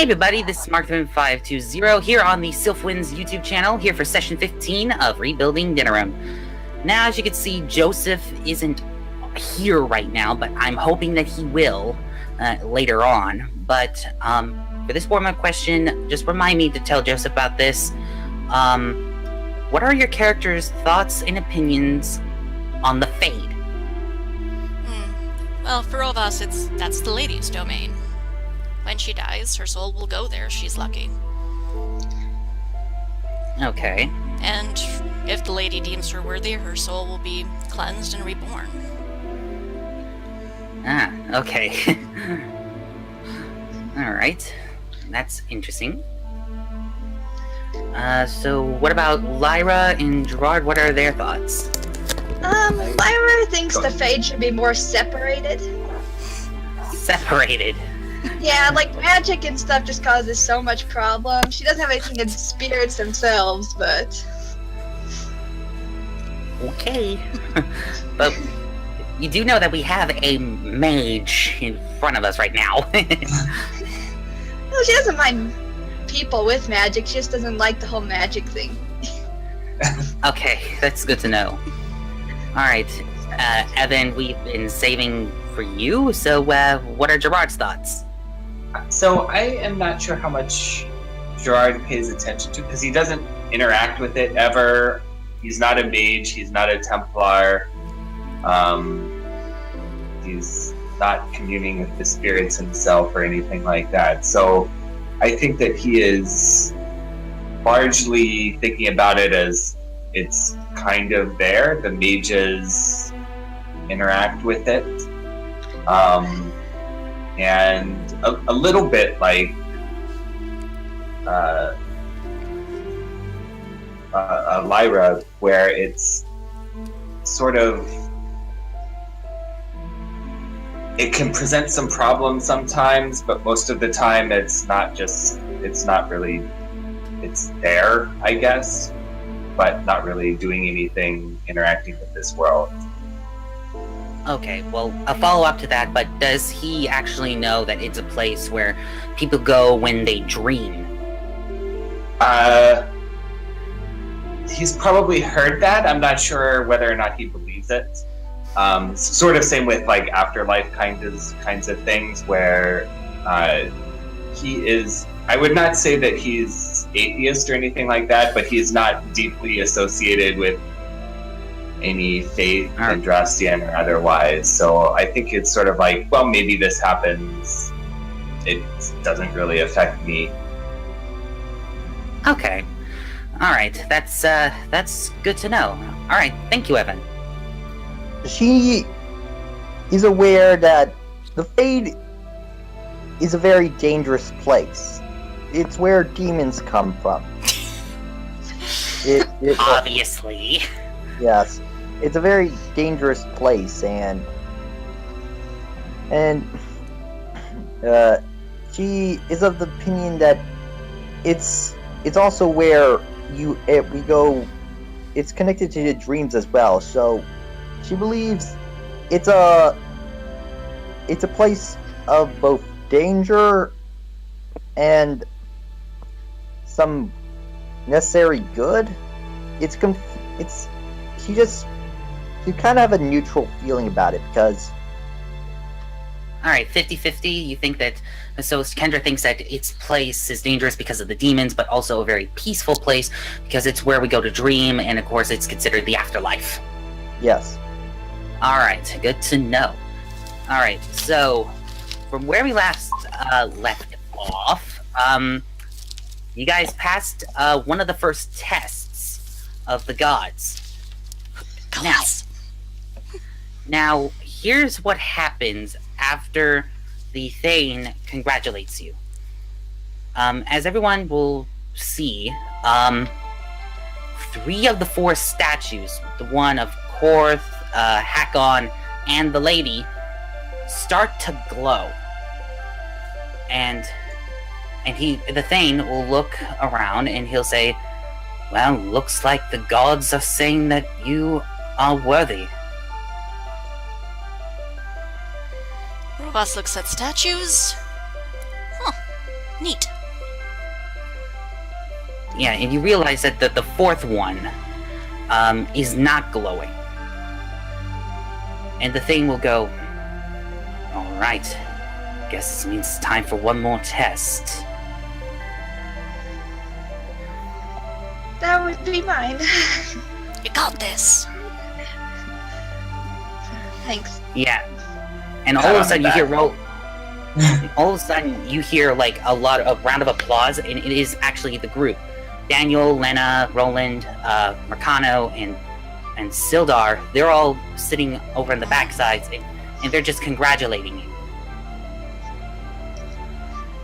Hey everybody, this is Mark520 here on the TheSylphWind's YouTube channel, here for session 15 of Rebuilding Denerim. Now, as you can see, Joseph isn't here right now, but I'm hoping that he will later on. But for this warm-up question, just remind me to tell Joseph about this. What are your character's thoughts and opinions on the Fade? Well, for all of us, that's the lady's domain. When she dies, her soul will go there, she's lucky. Okay. And if the lady deems her worthy, her soul will be cleansed and reborn. Ah, okay. Alright. That's interesting. So what about Lyra and Gerard? What are their thoughts? Lyra thinks the Fade should be more separated. Separated? Yeah, like magic and stuff just causes so much problem. She doesn't have anything against spirits themselves, but... Okay. But you do know that we have a mage in front of us right now. Well, she doesn't mind people with magic, she just doesn't like the whole magic thing. Okay, that's good to know. Alright, Evan, we've been saving for you, so what are Gerard's thoughts? So I am not sure how much Gerard pays attention to, because he doesn't interact with it ever. He's not a mage, he's not a Templar. He's not communing with the spirits himself or anything like that. So I think that he is largely thinking about it as it's kind of there. The mages interact with it. And a little bit like Lyra, where it's sort of, it can present some problems sometimes, but most of the time it's not really, it's there, I guess, but not really doing anything interacting with this world. Okay, well, a follow-up to that, but does he actually know that it's a place where people go when they dream? He's probably heard that. I'm not sure whether or not he believes it. Sort of same with like afterlife kinds of things, where he is, I would not say that he's atheist or anything like that, but he's not deeply associated with any faith, Andrastian or otherwise. So I think it's sort of like, well, maybe this happens. It doesn't really affect me. Okay. Alright, that's good to know. Alright, thank you, Evan. She is aware that the Fade is a very dangerous place. It's where demons come from. Obviously. Yes. It's a very dangerous place, and she is of the opinion that it's also where we go. It's connected to the dreams as well. So she believes it's a place of both danger and some necessary good. You kind of have a neutral feeling about it, because... Alright, 50-50, you think that... So Kendra thinks that its place is dangerous because of the demons, but also a very peaceful place, because it's where we go to dream, and of course it's considered the afterlife. Yes. Alright, good to know. Alright, so... From where we last left off, you guys passed one of the first tests of the gods. Now, here's what happens after the Thane congratulates you. As everyone will see, 3 of the 4 statues, the one of Korth, Hakon, and the lady, start to glow. And the Thane will look around and he'll say, well, looks like the gods are saying that you are worthy. Robas looks at statues. Huh. Neat. Yeah, and you realize that the fourth one is not glowing. And the thing will go, alright, guess this means it's time for one more test. That would be mine. You got this. Thanks. Yeah. And all of a sudden you hear all of a sudden you hear like a round of applause, and it is actually the group. Daniel, Lena, Roland, Merkano, and Sildar, they're all sitting over in the backsides, and they're just congratulating you.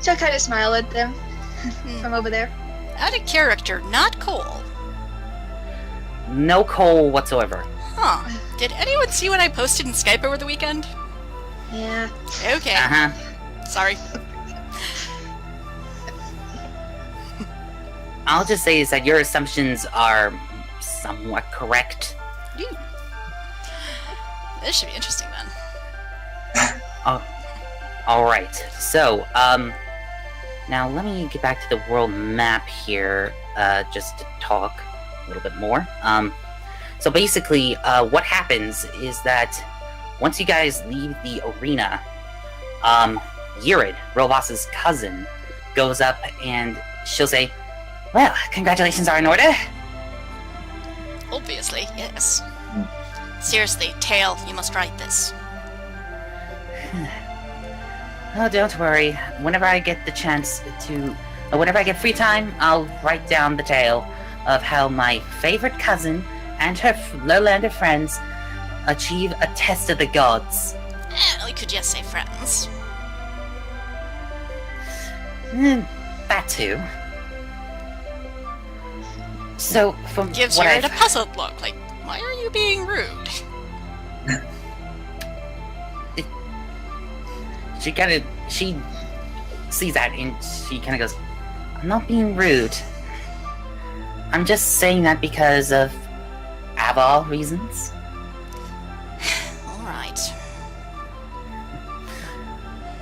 So I kind of smile at them from over there. Out of character, not Cole. No coal whatsoever. Huh. Did anyone see what I posted in Skype over the weekend? Yeah. Okay. Uh-huh. Sorry. I'll just say is that your assumptions are somewhat correct. This should be interesting then. Alright, so, now let me get back to the world map here, just to talk a little bit more. So basically, what happens is that once you guys leave the arena, Yurid, Rovas's cousin, goes up and she'll say, well, congratulations are in order. Obviously, yes. Seriously, Tail, you must write this. Oh, don't worry. Whenever I get the chance whenever I get free time, I'll write down the tale of how my favorite cousin and her Lowlander friends achieve a test of the gods. We could just say friends. That too. So, from Gives what you I've... a puzzled look, like, why are you being rude? She sees that and she kind of goes, I'm not being rude. I'm just saying that because of Aval reasons. Alright.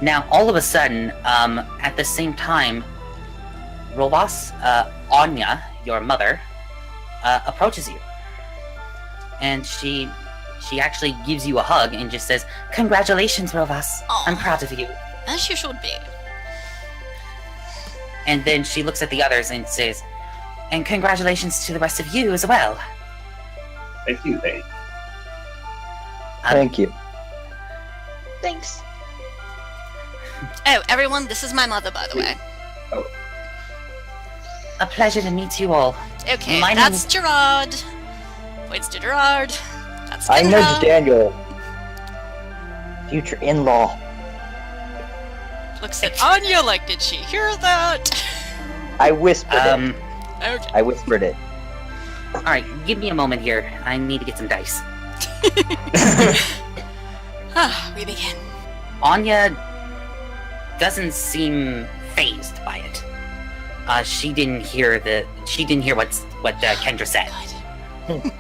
Now, all of a sudden, at the same time, Rovas, Anja, your mother, approaches you. And she actually gives you a hug and just says, congratulations, Rovas. Aw. I'm proud of you. As you should be. And then she looks at the others and says, and congratulations to the rest of you as well. Thank you, Thane. Thank you. Thanks. Oh, everyone, this is my mother, by the way. A pleasure to meet you all. Okay, My that's name- Gerard. Points to Gerard. That's I Linda. nudged Daniel. Future in-law. Looks at Anya like, did she hear that? I whispered it. Okay. I whispered it. Alright, give me a moment here. I need to get some dice. We begin. Anya doesn't seem phased by it. She didn't hear what Kendra said. Good.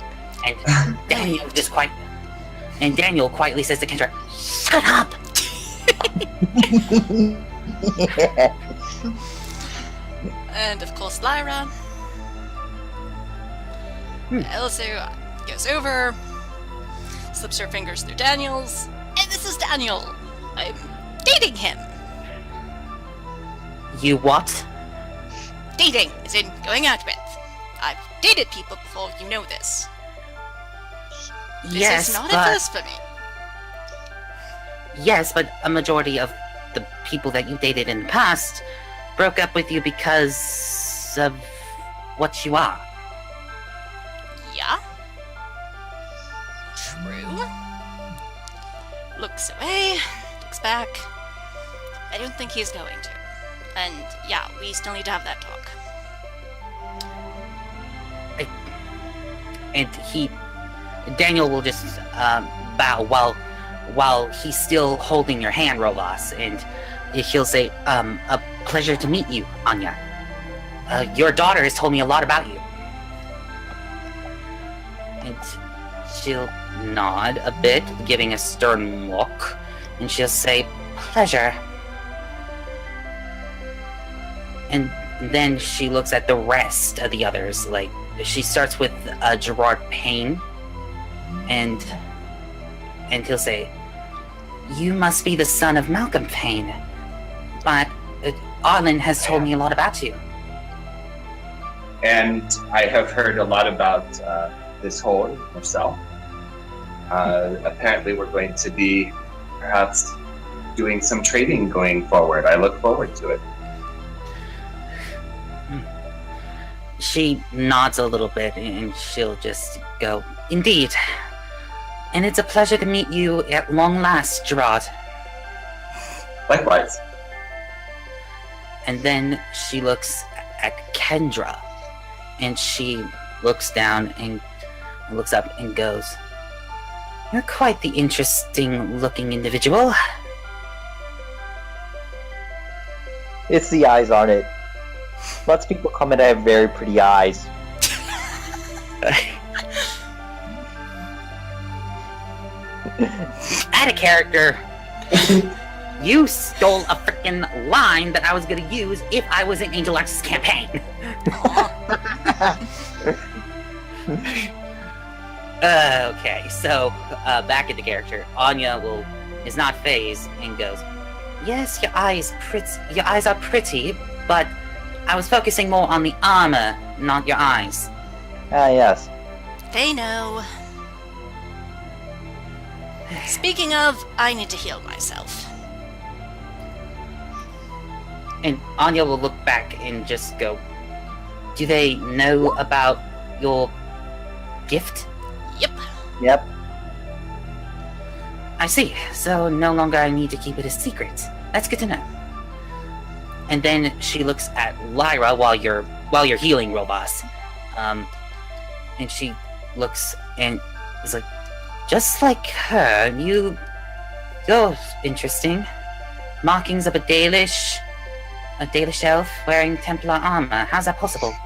And Daniel quietly says to Kendra, shut up! Yeah. And of course, Lyra. Also goes over, slips her fingers through Daniel's, and this is Daniel. I'm dating him. You what? Dating, as in going out with. I've dated people before, you know this. This Yes, is not but... a first for me. Yes, but a majority of the people that you dated in the past broke up with you because of what you are. Yeah. True. Looks away, looks back. I don't think he's going to. And yeah, we still need to have that talk. And Daniel will just bow while he's still holding your hand, Rolas, and he'll say, a pleasure to meet you, Anja. Your daughter has told me a lot about you. And she'll nod a bit, giving a stern look, and she'll say, pleasure. And then she looks at the rest of the others. Like, she starts with Gerard Payne, and he'll say, "You must be the son of Malcolm Payne, but Arlen has told me a lot about you." And I have heard a lot about this hole myself. Apparently we're going to be perhaps doing some trading going forward. I look forward to it. She nods a little bit and she'll just go, "Indeed. And it's a pleasure to meet you at long last, Gerard." Likewise. And then she looks at Kendra, and she looks down and looks up and goes, "You're quite the interesting looking individual." It's the eyes on it. Lots of people comment I have very pretty eyes. Add a character. You stole a freaking line that I was gonna use if I was in Angel Arc's campaign. Okay, so back into character. Anja is not phased and goes, "Yes, your eyes are pretty, but I was focusing more on the armor, not your eyes." Ah, yes. They know. Speaking of, I need to heal myself. And Anja will look back and just go, "Do they know about your gift?" Yep. Yep. "I see. So no longer I need to keep it a secret. That's good to know." And then she looks at Lyra while you're healing Robos. And she looks and is like, "Just like her, you're interesting. Markings of a Dalish elf wearing Templar armor. How's that possible?"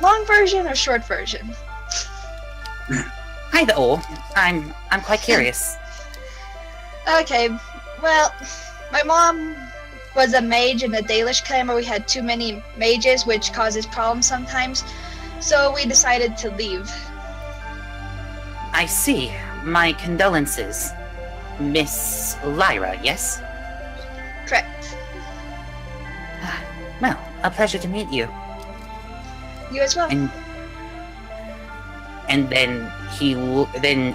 Long version or short version? Either or. I'm quite curious. Okay, well, my mom was a mage in the Dalish clan where we had too many mages, which causes problems sometimes. So we decided to leave. I see. My condolences. Miss Lyra, yes? Correct. Well, a pleasure to meet you. You as well. And then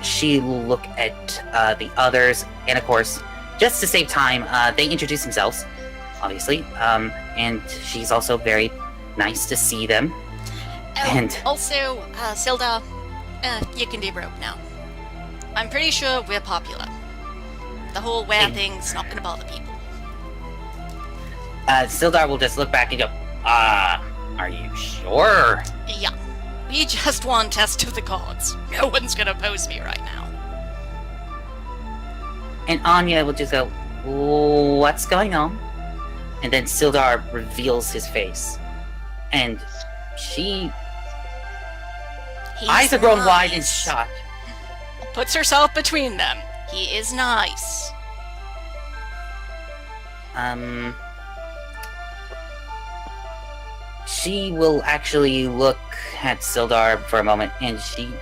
she will look at the others, and of course, just to save time, they introduce themselves, obviously, and she's also very nice to see them. And also, Sildar, you can derope now. I'm pretty sure we're popular. The whole wear thing's not gonna bother people. Sildar will just look back and go, "Are you sure?" Yeah. We just won Test of the Gods. No one's gonna oppose me right now. And Anja will just go, "What's going on?" And then Sildar reveals his face. And eyes are grown wide and shut. Puts herself between them. He is nice. She will actually look at Sildar for a moment, and she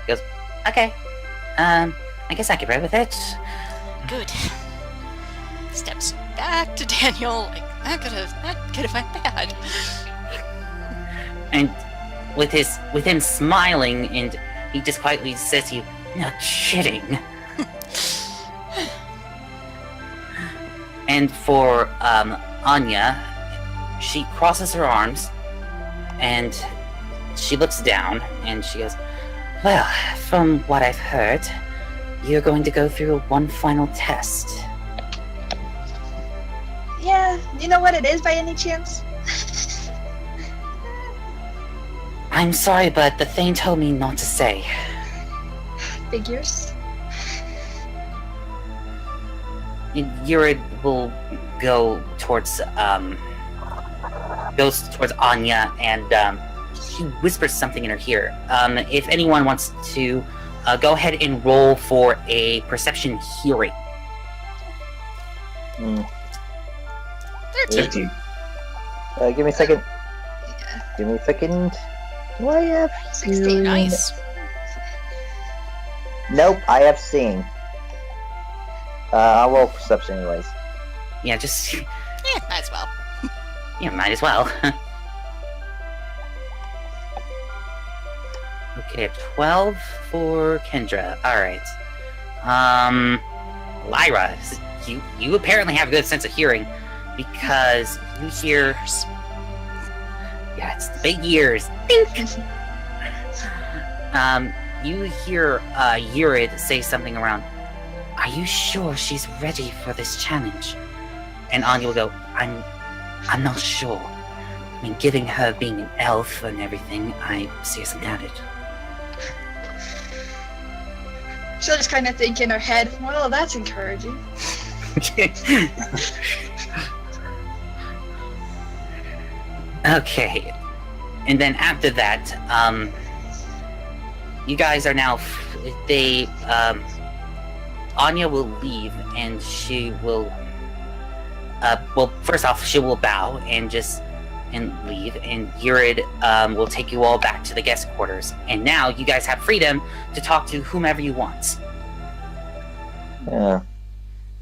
goes, "Okay, I guess I could ride with it." Good. Steps back to Daniel, like, that could have went bad. And with him smiling, and he just quietly says to you, "Not kidding." And for Anja, she crosses her arms, and she looks down, and she goes, "Well, from what I've heard, you're going to go through one final test." Yeah, you know what it is by any chance? "I'm sorry, but the Thane told me not to say." Figures. Yurid will go towards Anja, and she whispers something in her ear. If anyone wants to, go ahead and roll for a perception hearing. 13. 15. Give me a second. Yeah, Give me a second. Do I have 16. hearing? Nice. Nope, I have seeing. I'll roll perception anyways. Yeah, just Yeah, might as well. yeah, might as well. Okay, a 12 for Kendra. All right. Lyra, you apparently have a good sense of hearing because you hear. Yeah, it's the big ears. Dink! You hear Yurid say something around, "Are you sure she's ready for this challenge?" And Anja will go, I'm not sure. I mean, given her being an elf and everything, I seriously doubt it." She'll just kind of think in her head, well, that's encouraging. Okay. And then after that, you guys are now, Anja will leave and she will, well, first off, she will bow and leave, and Yurid will take you all back to the guest quarters. And now you guys have freedom to talk to whomever you want. Yeah.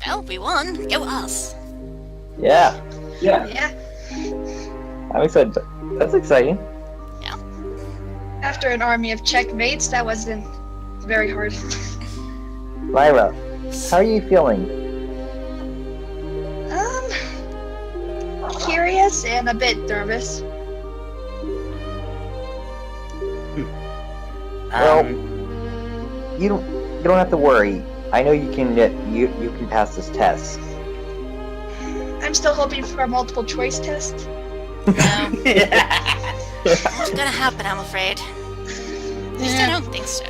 Well, we won. Go us. Yeah. Yeah. Yeah. I'm excited. That's exciting. After an army of checkmates, that wasn't very hard. Lyra, how are you feeling? Curious and a bit nervous. Well, you don't have to worry. I know you can you can pass this test. I'm still hoping for a multiple choice test. No. Not gonna happen, I'm afraid. At least I don't think so.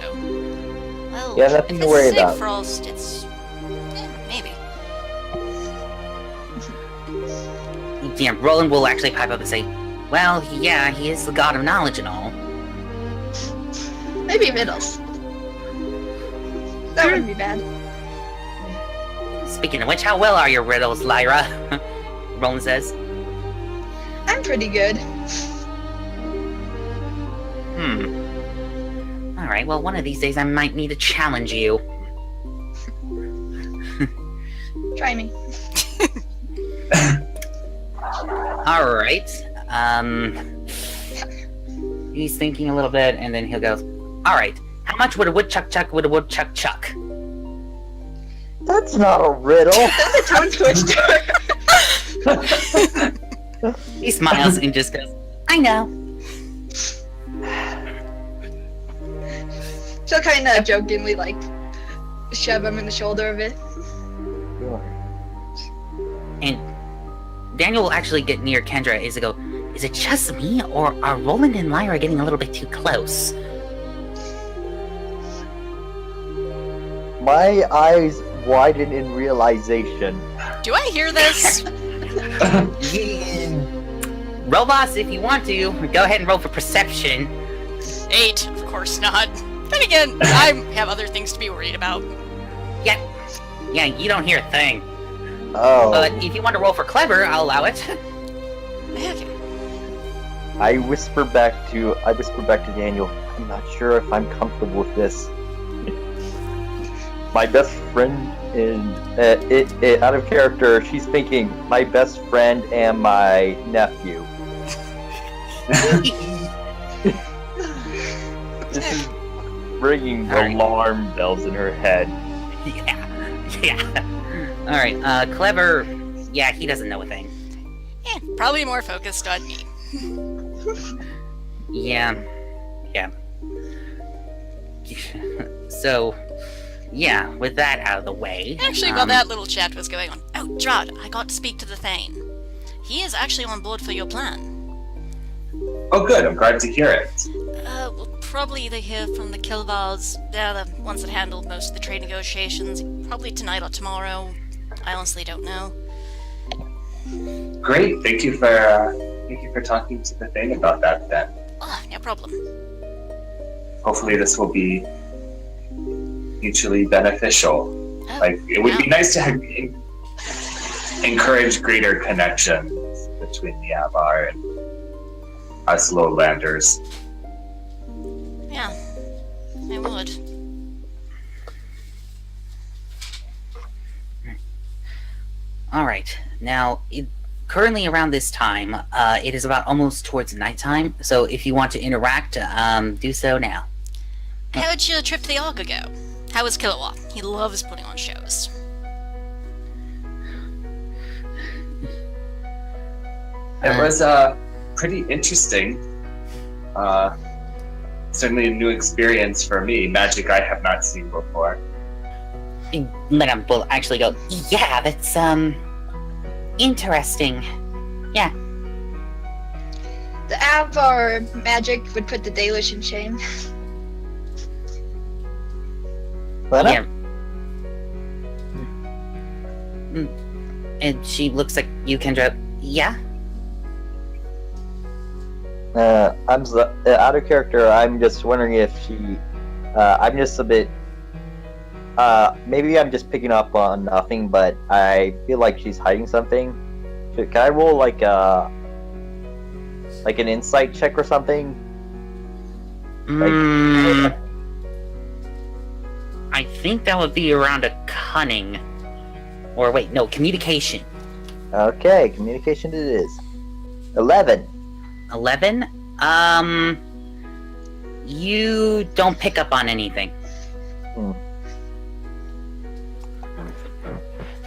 Well, Yeah, nothing if to it's worry Sig about. Frost, it's... maybe. Yeah, Roland will actually pipe up and say, "Well, yeah, he is the god of knowledge and all." Maybe riddles. That wouldn't be bad. Speaking of which, how well are your riddles, Lyra? Roland says. I'm pretty good. Alright, well, one of these days I might need to challenge you. Try me. Alright, he's thinking a little bit, and then he'll go, "Alright, how much would a woodchuck chuck would a woodchuck chuck?" That's not a riddle. That's a tongue twister. He smiles and just goes, "I know." She'll kind of jokingly, like, shove him in the shoulder a bit. And Daniel will actually get near Kendra as they go, "Is it just me, or are Roland and Lyra getting a little bit too close?" My eyes widen in realization. Do I hear this? Robots, if you want to, go ahead and roll for perception. 8, of course not. Then again, I have other things to be worried about. Yeah, you don't hear a thing. Oh. But if you want to roll for clever, I'll allow it. Okay. I whisper back to Daniel, "I'm not sure if I'm comfortable with this." My best friend out of character, she's thinking my best friend and my nephew. This is ringing Alright. alarm bells in her head. Yeah. Alright, clever. Yeah, he doesn't know a thing. Yeah, probably more focused on me. Yeah. So, yeah, with that out of the way. Actually, while that little chat was going on... Oh, Drod, I got to speak to the Thane. He is actually on board for your plan. Oh, good. I'm glad to hear it. We'll probably either hear from the Kilvars. They're the ones that handle most of the trade negotiations. Probably tonight or tomorrow. I honestly don't know. Great. Thank you for talking to the thing about that then. Oh, no problem. Hopefully this will be mutually beneficial. Oh, Like, it would be wow. nice to encourage greater connections between the Avar and us lowlanders. Yeah, I would. All right. Now, currently around this time, it is about almost towards nighttime. So if you want to interact, do so now. How'd your trip to the Arga go? How was Kilowatt? He loves putting on shows. It was pretty interesting. Certainly a new experience for me. Magic I have not seen before. Madame will actually go, yeah, that's, interesting. Yeah. The Avar magic would put the Dalish in shame. But Yeah. And she looks like you, Kendra. Yeah? I'm out of character. I'm just wondering if she. I'm just a bit. Maybe I'm just picking up on nothing, but I feel like she's hiding something. Can I roll like an insight check or something? I think that would be around a cunning. Or wait, no, communication. Okay, communication it is. 11. 11? You don't pick up on anything.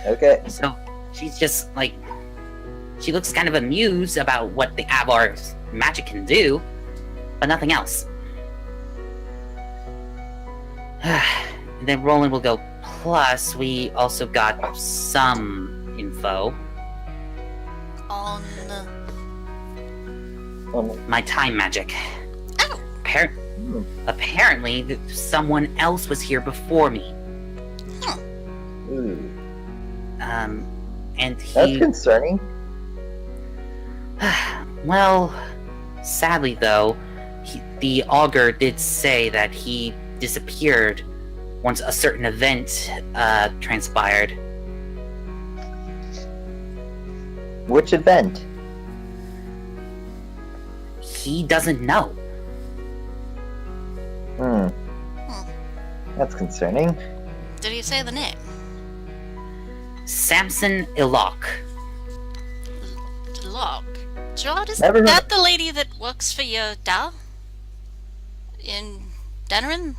Okay. So, she's just, like... She looks kind of amused about what the Avar's magic can do, but nothing else. And then Roland will go, plus, we also got some info. On... My time magic. Oh! Apparently, someone else was here before me. Ooh, And that's he... concerning. Well, sadly though, the augur did say that he disappeared once a certain event transpired. Which event? He doesn't know. That's concerning. Did he say the name? Samson Ilok. Log. Gerard, is Never heard that the lady that works for your dad? In Denerim?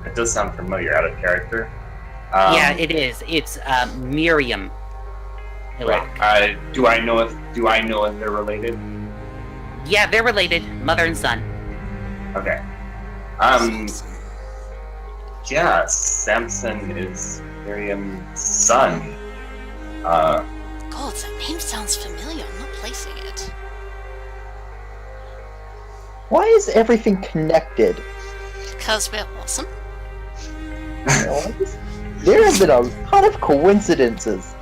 It does sound familiar, out of character. Yeah, it is. It's Miriam Ilok. Right. Do I know if they're related? Yeah, they're related, mother and son. Okay. Yeah, Samson is Miriam's son. God, that name sounds familiar. I'm not placing it. Why is everything connected? Because we're awesome. There have been a lot of coincidences.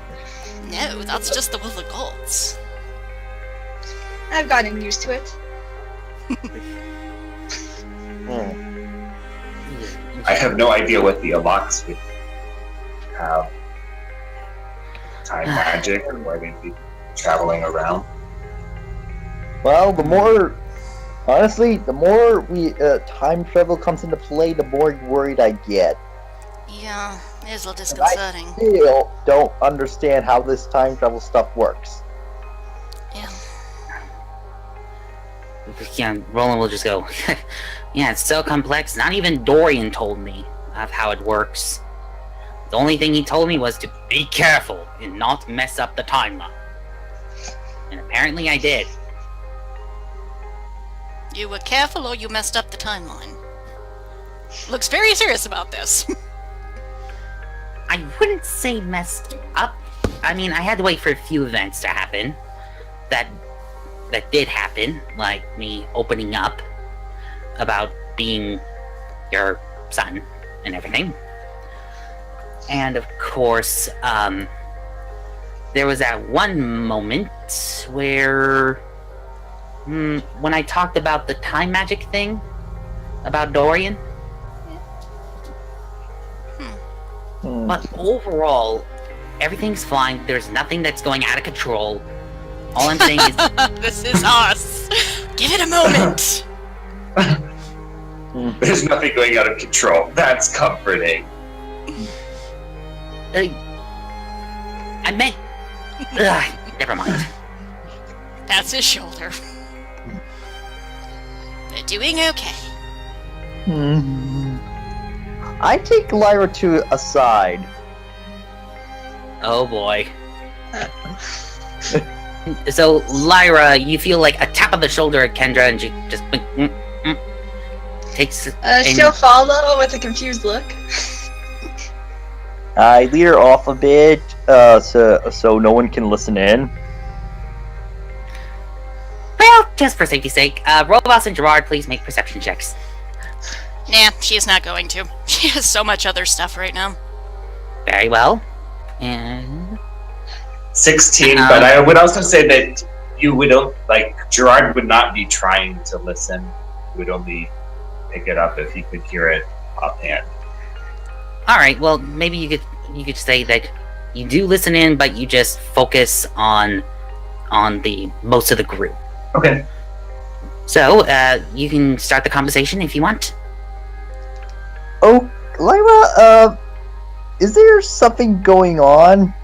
No, that's just the will of the gods. I've gotten used to it. I have no idea what the Alox would have. Time magic, or where they'd be traveling around. Well, the more we time travel comes into play, the more worried I get. Yeah, it is a little disconcerting. I still don't understand how this time travel stuff works. Yeah. Yeah, Roland will just go, yeah, it's so complex, not even Dorian told me of how it works. The only thing he told me was to be careful and not mess up the timeline. And apparently I did. You were careful or you messed up the timeline? Looks very serious about this. I wouldn't say messed up. I mean, I had to wait for a few events to happen. That did happen, like me opening up about being your son and everything. And of course, there was that one moment where, when I talked about the time magic thing, about Dorian. But overall, everything's fine. There's nothing that's going out of control. All I'm saying is, This is us. Give it a moment. There's nothing going out of control. That's comforting. I meant. Ugh, never mind. That's his shoulder. They're doing okay. I take Lyra to a side. Oh boy. So, Lyra, you feel like a tap on the shoulder at Kendra, and she just takes. She'll follow with a confused look. I lead her off a bit, so no one can listen in. Well, just for safety's sake, Robots and Gerard, please make perception checks. Nah, she's not going to. She has so much other stuff right now. Very well. And 16, but I would also say that you would, Gerard would not be trying to listen. He would only pick it up if he could hear it offhand. all right. Well, maybe you could say that you do listen in, but you just focus on the most of the group. Okay. So, you can start the conversation if you want. Oh, Lyra, is there something going on?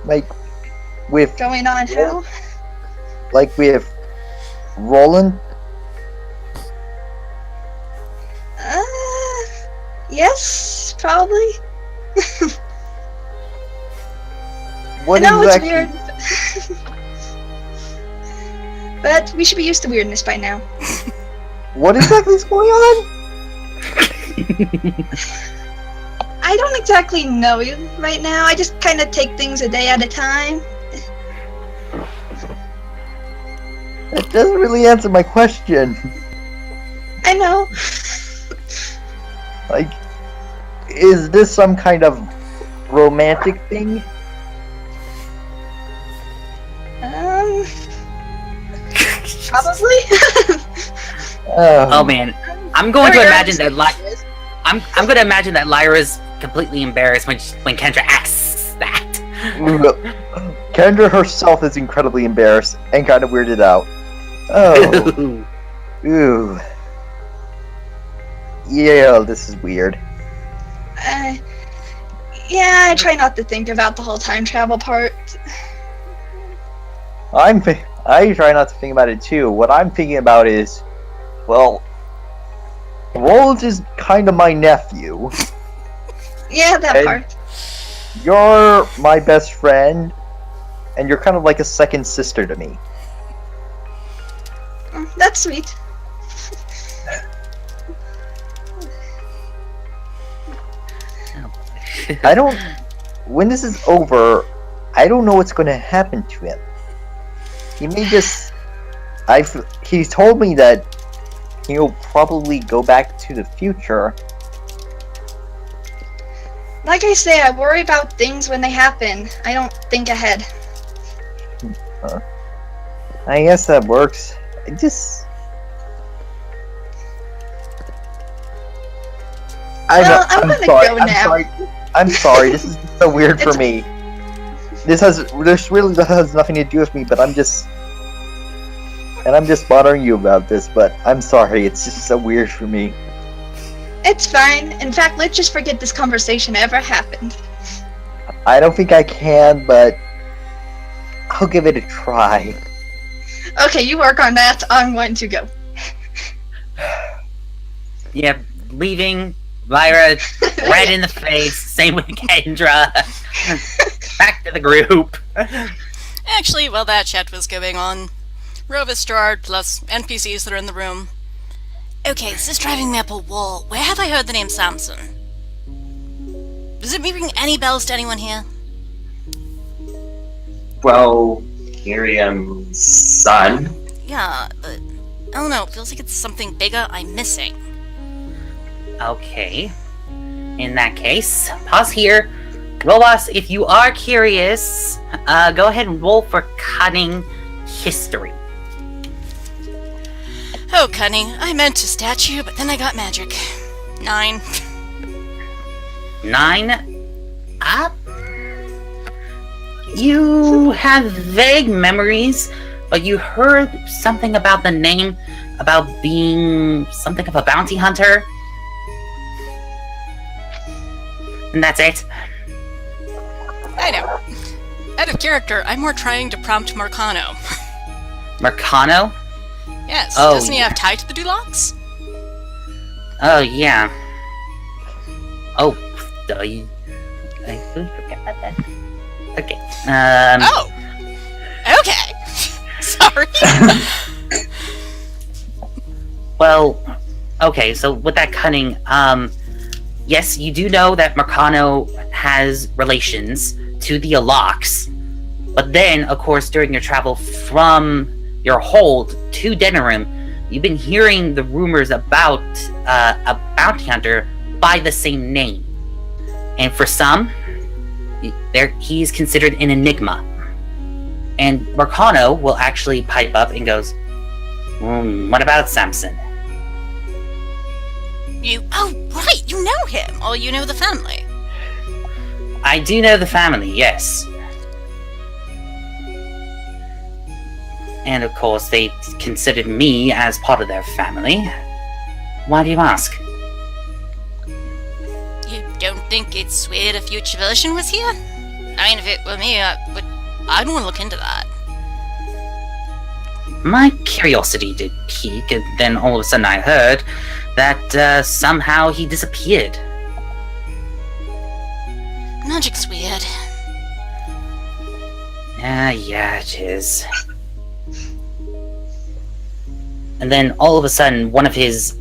Like, with... Going on who? Like, with Roland? Yes, probably. What I know exactly? it's weird. But we should be used to weirdness by now. What exactly is going on? I don't exactly know right now. I just kind of take things a day at a time. That doesn't really answer my question. I know. Like, is this some kind of romantic thing? Probably. Oh man, I'm going to imagine that I'm going to imagine that Lyra's completely embarrassed when Kendra asks that. Kendra herself is incredibly embarrassed and kind of weirded out. Oh. Ooh. Yeah, this is weird. Yeah, I try not to think about the whole time travel part. I try not to think about it too. What I'm thinking about is, well, Roland is kind of my nephew. Yeah, that part. You're my best friend, and you're kind of like a second sister to me. That's sweet. When this is over, I don't know what's going to happen to him. He may just... He's told me that he'll probably go back to the future. Like I say, I worry about things when they happen. I don't think ahead. I guess that works. I'm gonna go now. Sorry. I'm sorry. This is so weird for me. This really has nothing to do with me, but I'm just bothering you about this. But I'm sorry. It's just so weird for me. It's fine. In fact, let's just forget this conversation ever happened. I don't think I can, but I'll give it a try. Okay, you work on that. I'm going to go. Yeah, leaving Lyra red in the face. Same with Kendra. Back to the group. Actually, while that chat was going on, Rovis, Gerard, plus NPCs that are in the room. Okay, this is driving me up a wall. Where have I heard the name Samson? Does it ring any bells to anyone here? Well, Miriam's son. Yeah, but I don't know. It feels like it's something bigger I'm missing. Okay. In that case, pause here. Rolas, if you are curious, go ahead and roll for cunning history. Oh, cunning. I meant to statue, but then I got magic. 9. 9? You have vague memories, but you heard something about the name, about being something of a bounty hunter. And that's it. I know. Out of character, I'm more trying to prompt Merkano. Merkano? Yes, Oh, doesn't he yeah. have tie to the Dulux? Oh, yeah. Oh, I really forgot about that. Okay. Oh! Okay! Sorry. Well, okay, so with that cunning, yes, you do know that Merkano has relations to the Alox, but then, of course, during your travel from your hold to Denerim, you've been hearing the rumors about a bounty hunter by the same name. And for some, he's considered an enigma. And Merkano will actually pipe up and goes, what about Samson? Oh, right, you know him! Or you know the family. I do know the family, yes. And of course, they considered me as part of their family. Why do you ask? You don't think it's weird a future version was here? I mean, if it were me, I'd want to look into that. My curiosity did pique, and then all of a sudden I heard that somehow he disappeared. Magic's weird. Yeah, it is. And then all of a sudden, one of his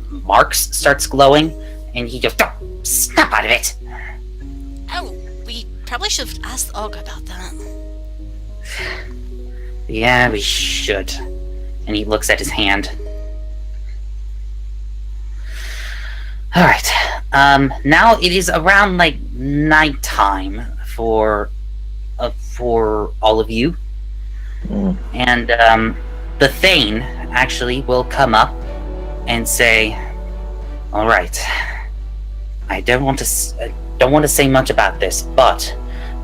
marks starts glowing, and he goes, "Oh, snap out of it!" Oh, we probably should have asked Olga about that. Yeah, we should. And he looks at his hand. Alright. Now it is around, like, nighttime for all of you. And, the Thane actually will come up and say, alright, I don't want to say much about this, but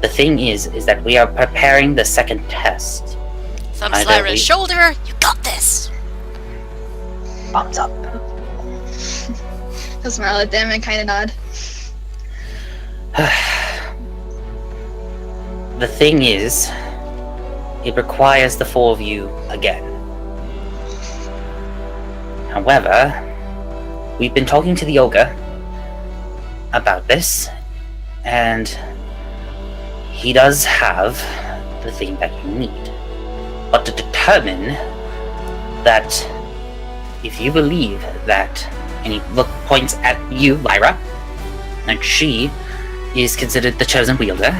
the thing is that we are preparing the second test. Thumps Lyra's shoulder. You got this. Thumbs up. He'll smile at them and kind of nod. The thing is, it requires the four of you again. However, we've been talking to the Ogre about this, and he does have the thing that you need. But to determine that, if you believe that, and he points at you, Lyra, and she is considered the chosen wielder,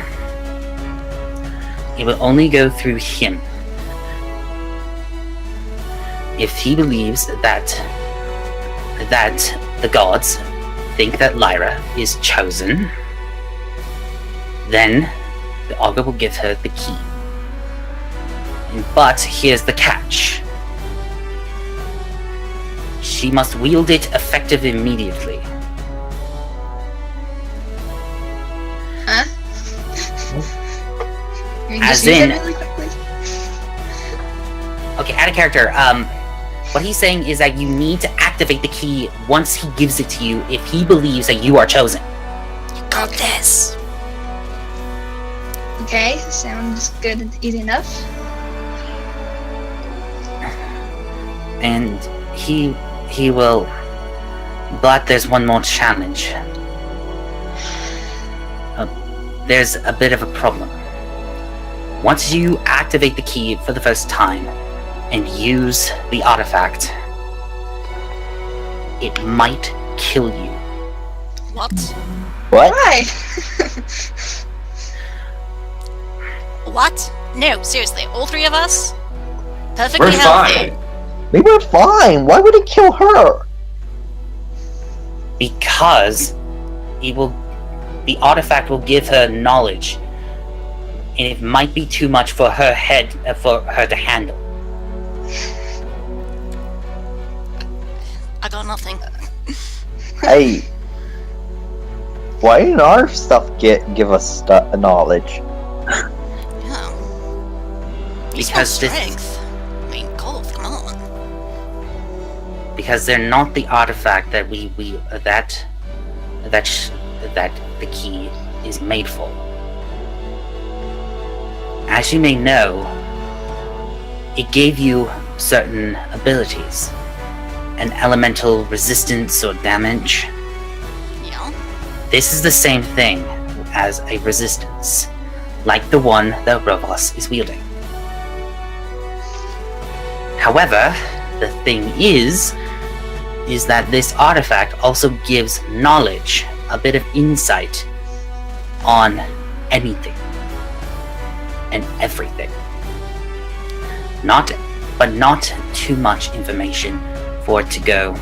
it will only go through him. If he believes that the gods think that Lyra is chosen, then the Augur will give her the key. But here's the catch. She must wield it effective immediately. Huh? You can As just use in- it really quickly? Okay, out of character, what he's saying is that you need to activate the key once he gives it to you if he believes that you are chosen. You got this. Okay, sounds good and easy enough. And he will... But there's one more challenge. There's a bit of a problem. Once you activate the key for the first time and use the artifact, it might kill you. What? What? Why? What? No, seriously, all three of us? Perfectly We're healthy. fine. We were fine. Why would it kill her? Because the artifact will give her knowledge, and it might be too much for her head, for her to handle. I got nothing. Hey, Why didn't our stuff give us knowledge? Yeah. Because this, strength. I mean, gold, come on. because they're not the artifact that that the key is made for. As you may know, it gave you certain abilities, an elemental resistance or damage. Yeah. This is the same thing as a resistance, like the one that Rovos is wielding. However, the thing is that this artifact also gives knowledge, a bit of insight on anything and everything. Not too much information for it to go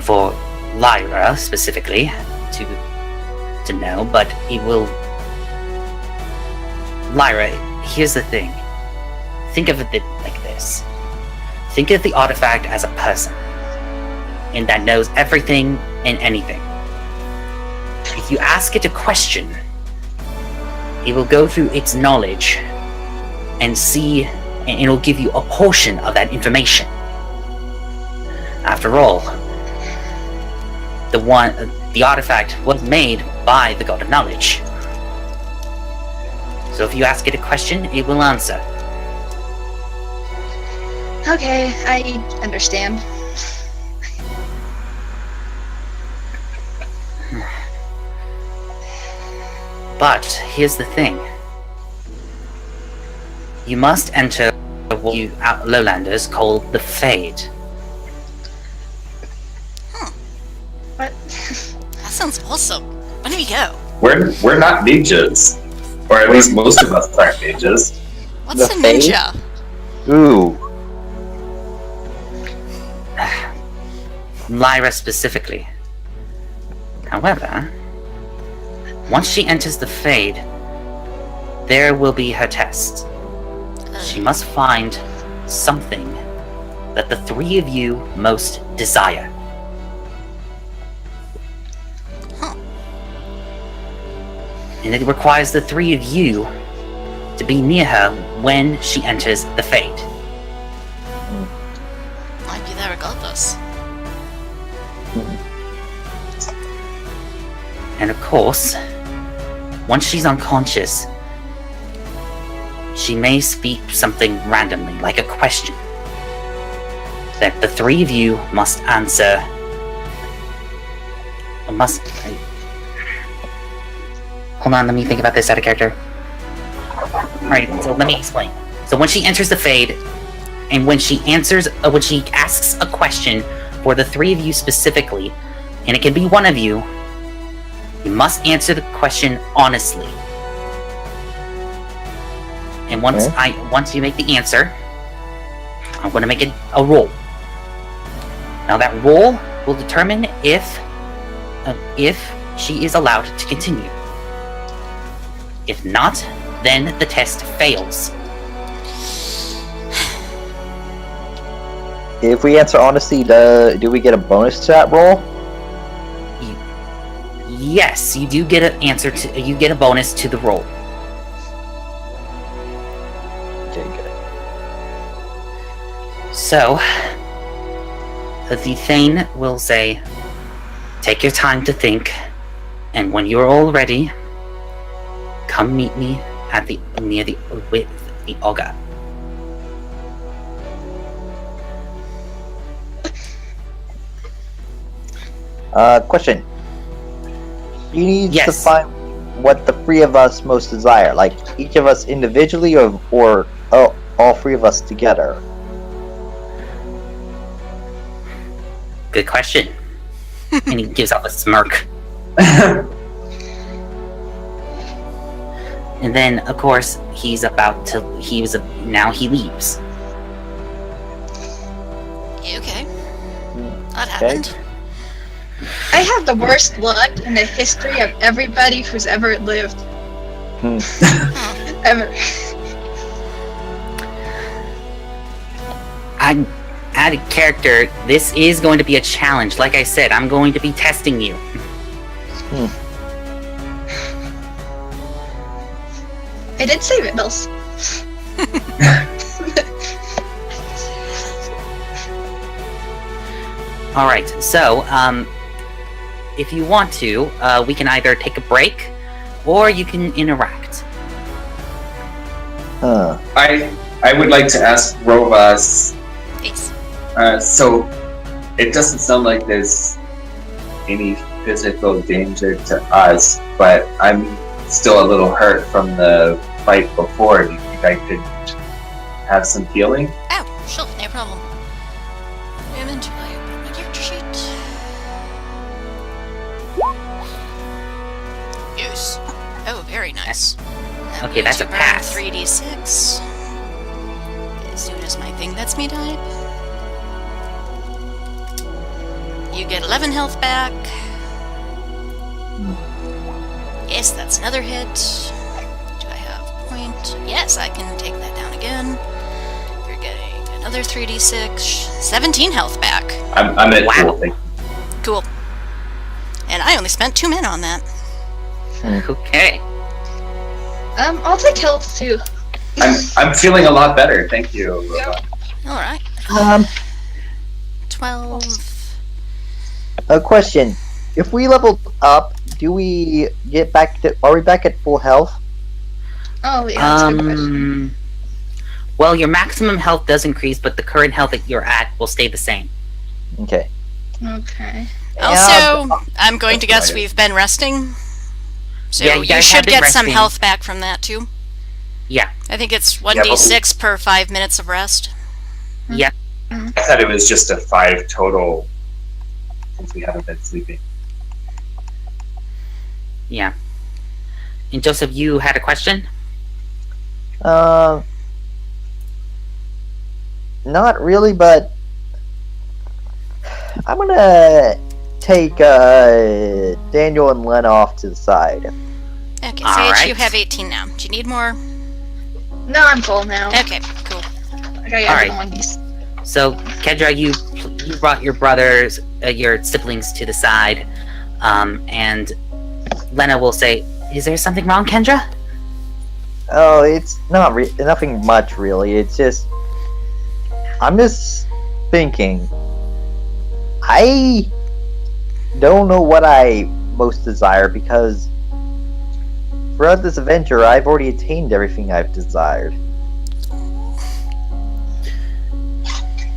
for Lyra specifically to know, but it will. Lyra, here's the thing. Think of it like this. Think of the artifact as a person, and that knows everything and anything. If you ask it a question, it will go through its knowledge and see, and it'll give you a portion of that information. After all, the artifact was made by the God of Knowledge. So if you ask it a question, it will answer. Okay, I understand. But here's the thing. You must enter what you lowlanders call the Fade. What? That sounds awesome. When do we go? We're not ninjas, or at least most of us aren't ninjas. What's The a ninja? Ooh. Lyra specifically. However, once she enters the Fade, there will be her test. She must find something that the three of you most desire. Huh. And it requires the three of you to be near her when she enters the Fade. I'd be there regardless. And of course, once she's unconscious, she may speak something randomly, like a question, that the three of you must answer. Hold on, let me think about this out of character. Alright, so let me explain. So when she enters the Fade, and when she asks a question for the three of you specifically, and it can be one of you, you must answer the question honestly. And once you make the answer, I'm going to make it a roll. Now that roll will determine if she is allowed to continue. If not, then the test fails. If we answer honestly, do we get a bonus to that roll? Yes, you do get an answer to. You get a bonus to the roll. Okay, good. So, the Thane will say, "Take your time to think, and when you're all ready, come meet me at near the Ogre." Question. You need to Yes. find what the three of us most desire, like each of us individually, or all three of us together. Good question. And he gives off a smirk. And then, of course, now he leaves. Okay. That Okay. happened. I have the worst luck in the history of everybody who's ever lived. Ever. I'm out of character. This is going to be a challenge. Like I said, I'm going to be testing you. I did say riddles. Alright, so, if you want to, we can either take a break, or you can interact. I would like to ask Rovas. Ace. So, it doesn't sound like there's any physical danger to us, but I'm still a little hurt from the fight before. Do you think I could have some healing? Oh, sure, no problem. Inventory, open my character sheet. Use. Oh, very nice. Okay, that's a pass. 3d6. As soon as my thing lets me type. You get 11 health back. Yes, that's another hit. Do I have point? Yes, I can take that down again. You're getting another 3d6. 17 health back. I'm at Wow. full, thank you. Cool. And I only spent 2 mana on that. Okay. I'll take health too. I'm feeling a lot better, thank you, Rovas. Alright. 12. A question. If we leveled up, do we get back to... Are we back at full health? Oh, yeah, that's a good question. Well, your maximum health does increase, but the current health that you're at will stay the same. Okay. Okay. Also, I'm going to guess we've been resting. So Yeah, you you guys have should been get some resting. health back from that too. Yeah. I think it's but 1d6 per 5 minutes of rest. Yep. I thought it was just a 5 total since we haven't been sleeping. Yeah. And Joseph, you had a question? Not really, but I'm gonna take Daniel and Len off to the side. Okay, All Sage, you right. have 18 now. Do you need more? No, I'm full now. Okay, cool. I got Alright. everyone these. So, Kendra, you brought your brothers, your siblings to the side, and Lena will say, "Is there something wrong, Kendra?" Oh, it's not nothing much really. It's just I'm just thinking. I don't know what I most desire because throughout this adventure, I've already attained everything I've desired.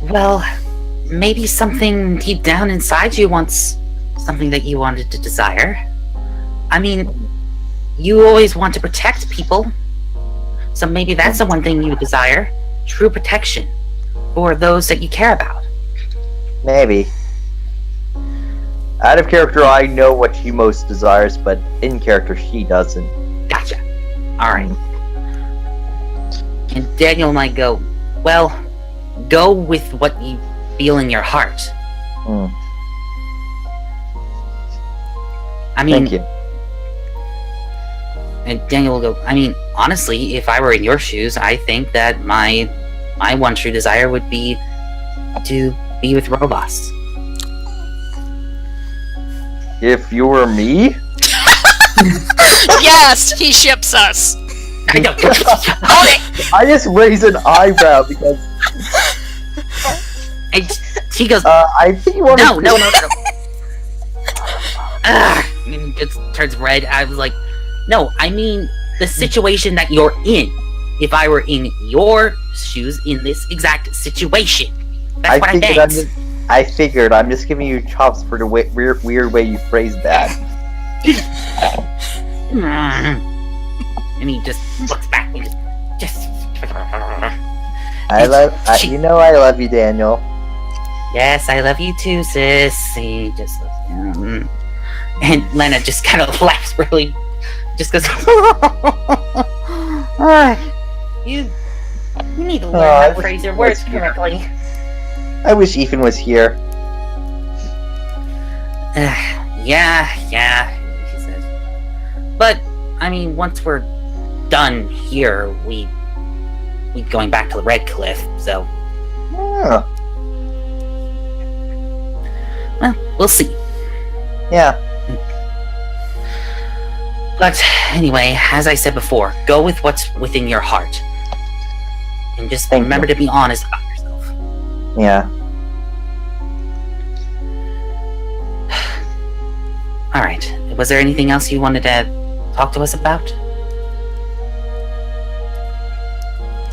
Well, maybe something deep down inside you wants something that you wanted to desire. I mean, you always want to protect people, so maybe that's the one thing you desire. True protection for those that you care about. Maybe. Out of character, I know what she most desires, but in character, she doesn't. Gotcha. Alright. And Daniel might go, well, go with what you feel in your heart. Hmm. I mean, Thank you. and Daniel will go, I mean, honestly, if I were in your shoes, I think that my one true desire would be to be with Robos. If you were me, Yes, he ships us. I know. Hold it! I just raise an eyebrow because And she goes, I think you want no. And it turns red. I was like, no, I mean the situation that you're in. If I were in your shoes in this exact situation. That's what I meant. I figured. I'm just giving you chops for the weird way you phrased that. And he just looks back and just I love you, Daniel. yes, I love you too, sis. He just looks, and Lena just kind of laughs really, just goes, you need to learn how to phrase your words correctly. I wish Ethan was here. Yeah, he says. But I mean, once we're done here, we going back to the Red Cliff. So, Oh, well, we'll see. yeah. But anyway, as I said before, go with what's within your heart. And just Thank remember you. to be honest about yourself. Yeah. Alright. Was there anything else you wanted to talk to us about?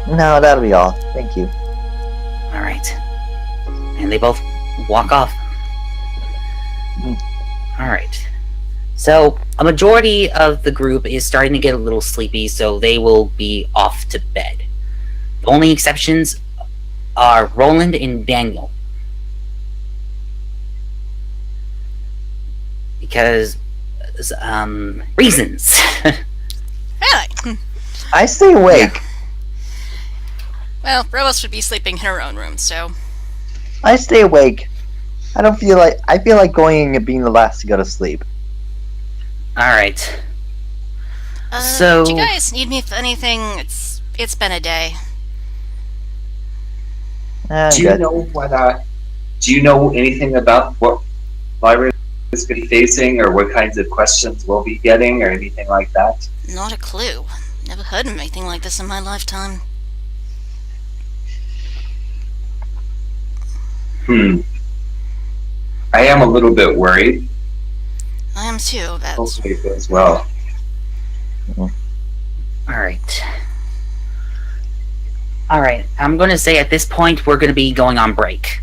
No, that'll be all. Thank you. Alright. And they both walk off. Alright. So, a majority of the group is starting to get a little sleepy, so they will be off to bed. The only exceptions are Roland and Daniel. Because, reasons. Really? I stay awake. Well, Rose would be sleeping in her own room, so... I stay awake. I feel like going and being the last to go to sleep. Alright. Do you guys need me for anything? It's been a day. Do you know what? Do you know anything about what Lyra is going to be facing, or what kinds of questions we'll be getting, or anything like that? Not a clue. Never heard of anything like this in my lifetime. I am a little bit worried. I am too, but... Hopefully it goes well. Alright. Alright, I'm going to say at this point we're going to be going on break.